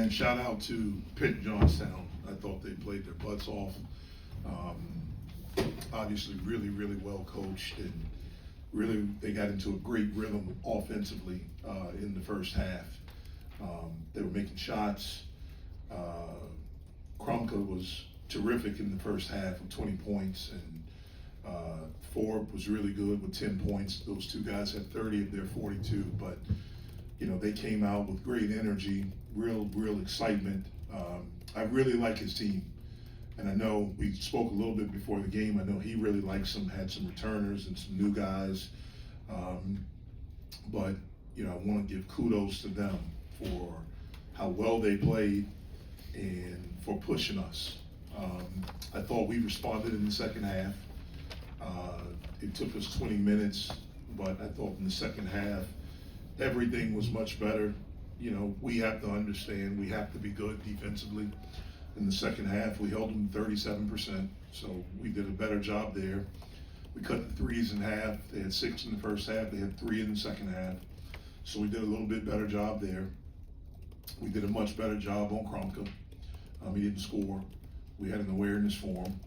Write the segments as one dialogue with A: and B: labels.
A: man, shout out to Pitt-Johnstown. I thought they played their butts off. Obviously really, really well coached, and really they got into a great rhythm offensively in the first half. They were making shots. Krumka was terrific in the first half with 20 points, and Ford was really good with 10 points. Those two guys had 30 of their 42, but you know, they came out with great energy, real excitement. I really like his team. And I know we spoke a little bit before the game. I know he really likes them, had some returners and some new guys. But, you know, I want to give kudos to them for how well they played and for pushing us. I thought we responded in the second half. It took us 20 minutes, but I thought in the second half, everything was much better. You know, we have to understand we have to be good defensively. In the second half, we held them 37%, so we did a better job there. We cut the threes in half. They had 6 in the first half. They had 3 in the second half. So we did a little bit better job there. We did a much better job on Krumka. He didn't score. We had an awareness for him.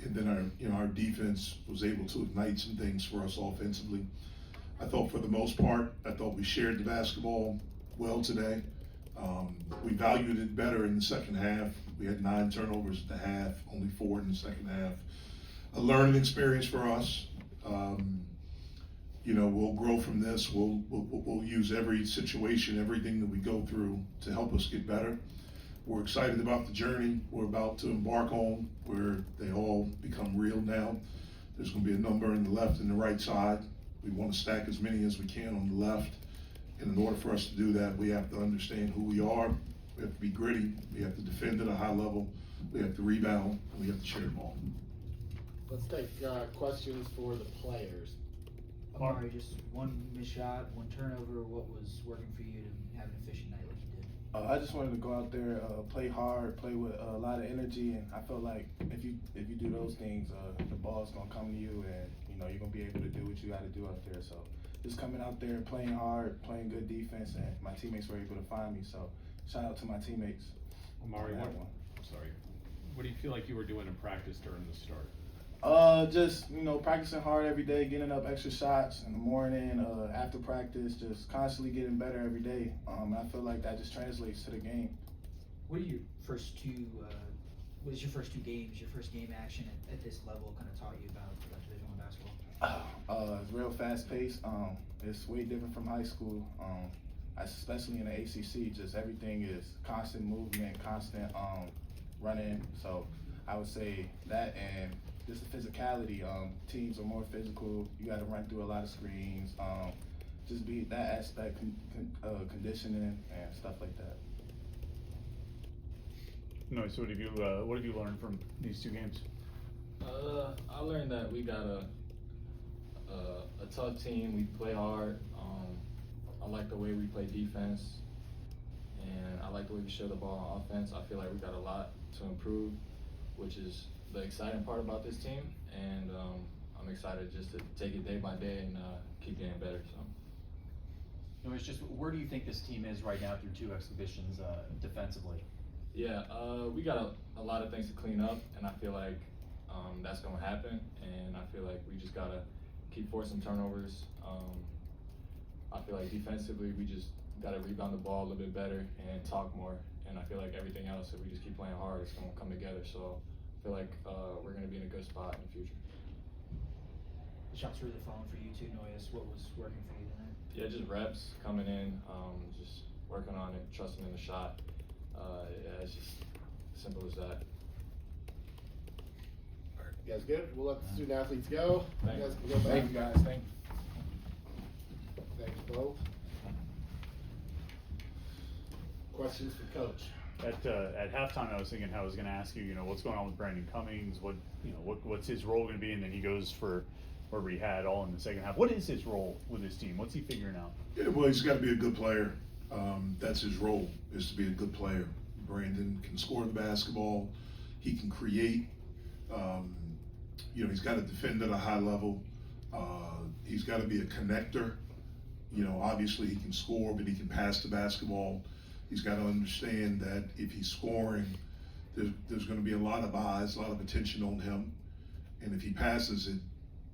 A: And then our defense was able to ignite some things for us offensively. I thought for the most part, I thought we shared the basketball well today. We valued it better in the second half. We had 9 turnovers at the half, only 4 in the second half. A learning experience for us. You know, we'll grow from this. We'll use every situation, everything that we go through to help us get better. We're excited about the journey we're about to embark on, where they all become real now. There's going to be a number in the left and the right side. We want to stack as many as we can on the left. And in order for us to do that, we have to understand who we are. We have to be gritty. We have to defend at a high level. We have to rebound, and we have to share the ball.
B: Let's take questions for the players.
C: Omari, just one missed shot, one turnover. What was working for you to have an efficient night like you did?
D: I just wanted to go out there, play hard, play with a lot of energy, and I felt like if you do those things, the ball's gonna come to you, and you know you're gonna be able to do what you got to do out there. So just coming out there, playing hard, playing good defense, and my teammates were able to find me. So shout out to my teammates.
E: Omari, what do you feel like you were doing in practice during the start?
D: Just, you know, practicing hard every day, getting up extra shots in the morning, after practice, just constantly getting better every day. I feel like that just translates to the game.
C: What are your first two? What is your first 2 games? Your first game action at this level kind of taught you about Division I basketball?
D: It's real fast paced. It's way different from high school. Especially in the ACC, just everything is constant movement, constant running. So I would say that, and just the physicality. Teams are more physical. You got to run through a lot of screens. Just be that aspect, conditioning and stuff like that.
E: No, so what have you learned from these 2 games?
F: I learned that we got a tough team. We play hard. I like the way we play defense, and I like the way we share the ball on offense. I feel like we got a lot to improve, which is the exciting part about this team, and I'm excited just to take it day by day and keep getting better. So.
G: No, it's just, where do you think this team is right now through 2 exhibitions defensively?
F: Yeah, we got a lot of things to clean up, and I feel like that's going to happen, and I feel like we just got to keep forcing turnovers. I feel like defensively we just got to rebound the ball a little bit better and talk more, and I feel like everything else, if we just keep playing hard, it's going to come together. So I feel like we're going to be in a good spot in the future.
C: The shots really falling for you too, Nojus. What was working for you tonight?
F: Yeah, just reps coming in, just working on it, trusting in the shot. Yeah, it's just simple as that.
B: All right, you guys good? We'll let the student athletes go.
F: Thank
B: You guys
F: you.
B: can go back.
D: Thank you guys. Thank you.
B: Thanks both. Questions for Coach?
E: At halftime, I was thinking how I was going to ask you, what's going on with Brandon Cummings? What's his role going to be? And then he goes for where we had all in the second half. What is his role with his team? What's he figuring out?
A: Yeah, well, he's got to be a good player. That's his role, is to be a good player. Brandon can score the basketball. He can create. He's got to defend at a high level. He's got to be a connector. Obviously he can score, but he can pass the basketball. He's got to understand that if he's scoring, there's going to be a lot of eyes, a lot of attention on him. And if he passes it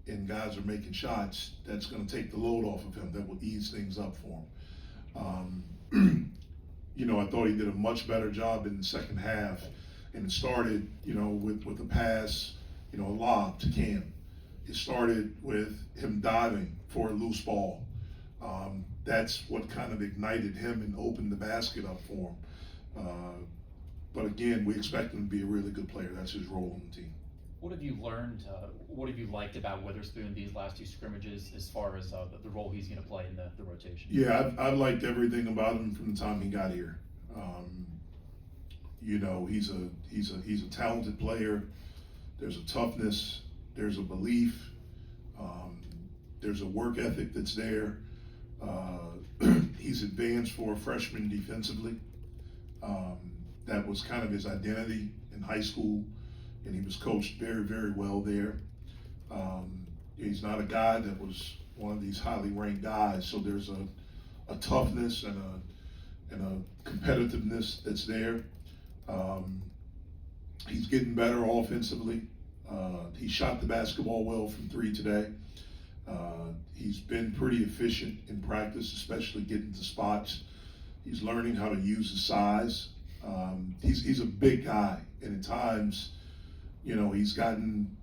A: and guys are making shots, that's going to take the load off of him. That will ease things up for him. I thought he did a much better job in the second half. And it started, with a pass, a lob to Cam. It started with him diving for a loose ball. That's what kind of ignited him and opened the basket up for him. But again, we expect him to be a really good player. That's his role on the team.
G: What have you learned, what have you liked about Witherspoon these last two scrimmages as far as the role he's going to play in the rotation?
A: Yeah, I've liked everything about him from the time he got here. He's a talented player. There's a toughness. There's a belief. There's a work ethic that's there. He's advanced for a freshman defensively. That was kind of his identity in high school, and he was coached very, very well there. He's not a guy that was one of these highly ranked guys, so there's a toughness and a competitiveness that's there. He's getting better offensively. He shot the basketball well from three today. He's been pretty efficient in practice, especially getting to spots. He's learning how to use his size. He's a big guy, and at times, he's gotten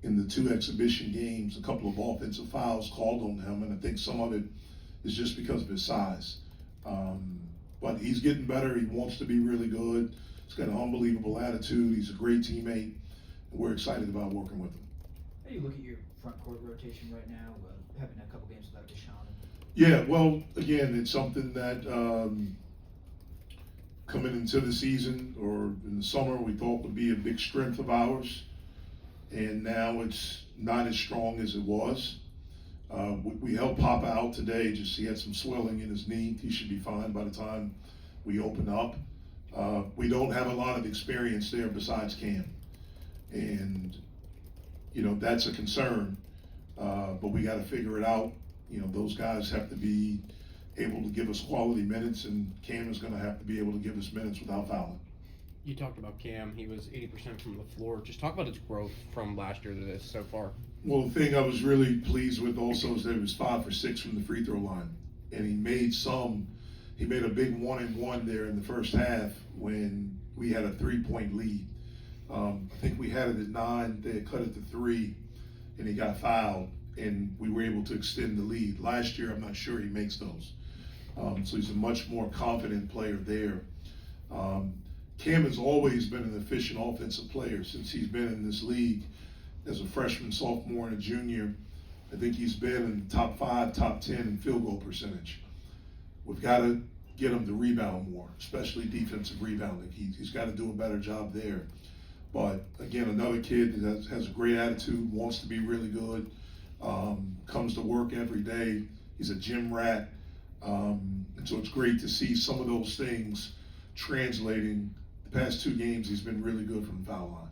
A: in the two exhibition games a couple of offensive fouls called on him, and I think some of it is just because of his size. But he's getting better. He wants to be really good. He's got an unbelievable attitude. He's a great teammate, and we're excited about working with him.
C: How do you look at your front court rotation right now, having a couple games without Deshaun?
A: Yeah, well, again, it's something that coming into the season or in the summer we thought would be a big strength of ours, and now it's not as strong as it was. We helped Papa out today. Just he had some swelling in his knee. He should be fine by the time we open up. We don't have a lot of experience there besides Cam, and that's a concern. But we got to figure it out. Those guys have to be able to give us quality minutes, and Cam is going to have to be able to give us minutes without fouling.
H: You talked about Cam. He was 80% from the floor. Just talk about his growth from last year to this so far.
A: Well, the thing I was really pleased with also is that he was 5 for 6 from the free throw line, and he made a big 1-and-1 there in the first half when we had a 3-point lead. I think we had it at 9. They had cut it to 3, and he got fouled, and we were able to extend the lead. Last year, I'm not sure he makes those. So he's a much more confident player there. Cam has always been an efficient offensive player since he's been in this league as a freshman, sophomore, and a junior. I think he's been in the top 5, top 10 in field goal percentage. We've got to get him to rebound more, especially defensive rebounding. He's got to do a better job there. But again, another kid that has a great attitude, wants to be really good, comes to work every day. He's a gym rat. And so it's great to see some of those things translating. The past 2 games, he's been really good from the foul line.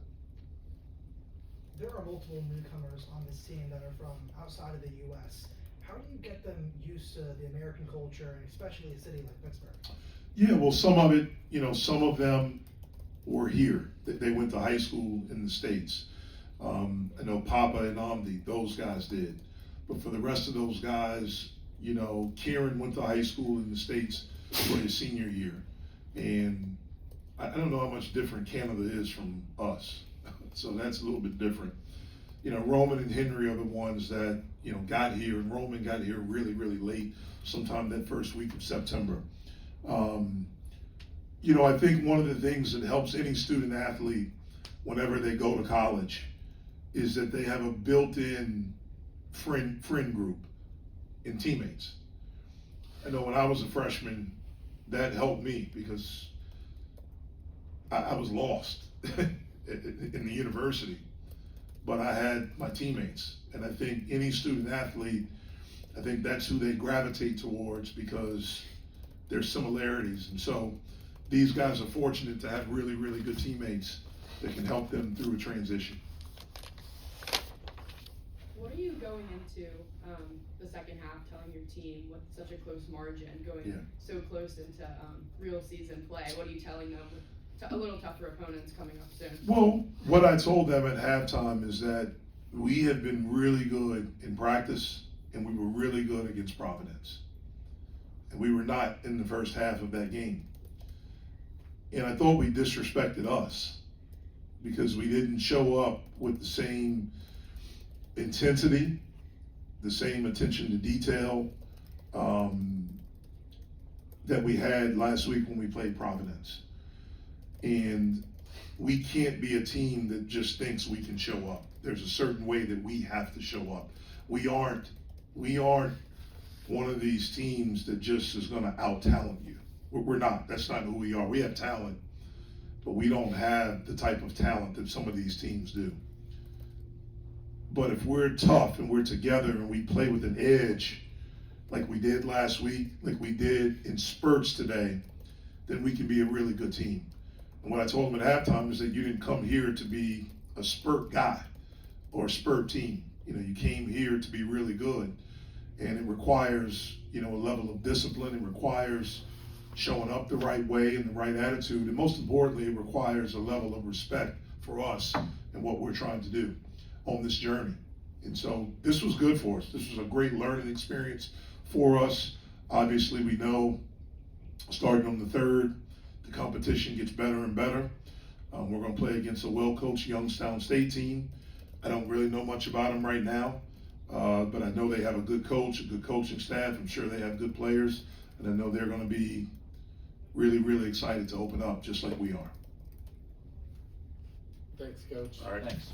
I: There are multiple newcomers on this team that are from outside of the U.S. How do you get them used to the American culture, and especially a city like Pittsburgh?
A: Yeah, well, some of it, some of them were here. They went to high school in the States. I know Papa and Amdi, those guys did. But for the rest of those guys, Kieran went to high school in the States for his senior year. And I don't know how much different Canada is from us. So that's a little bit different. Roman and Henry are the ones that, got here, and Roman got here really, really late, sometime that first week of September. I think one of the things that helps any student athlete whenever they go to college is that they have a built-in friend group and teammates. I know when I was a freshman, that helped me because I was lost in the university, but I had my teammates. And I think any student athlete, I think that's who they gravitate towards because there's similarities. And so these guys are fortunate to have really, really good teammates that can help them through a transition.
J: What are you going into the second half telling your team with such a close margin, going so close into real season play? What are you telling them with a little tougher opponents coming up soon?
A: Well, what I told them at halftime is that we have been really good in practice, and we were really good against Providence. And we were not in the first half of that game. And I thought we disrespected us because we didn't show up with the same intensity, the same attention to detail that we had last week when we played Providence. And we can't be a team that just thinks we can show up. There's a certain way that we have to show up. We aren't one of these teams that just is going to out-talent you. We're not. That's not who we are. We have talent, but we don't have the type of talent that some of these teams do. But if we're tough and we're together and we play with an edge like we did last week, like we did in spurts today, then we can be a really good team. And what I told them at halftime is that you didn't come here to be a spurt guy or a spurt team. You came here to be really good. And it requires, a level of discipline. It requires showing up the right way and the right attitude. And most importantly, it requires a level of respect for us and what we're trying to do on this journey. And so this was good for us. This was a great learning experience for us. Obviously, we know starting on the 3rd, the competition gets better and better. We're going to play against a well-coached Youngstown State team. I don't really know much about them right now, but I know they have a good coach, a good coaching staff. I'm sure they have good players, and I know they're going to be really, really excited to open up just like we are.
B: Thanks, Coach.
E: All right.
G: Thanks.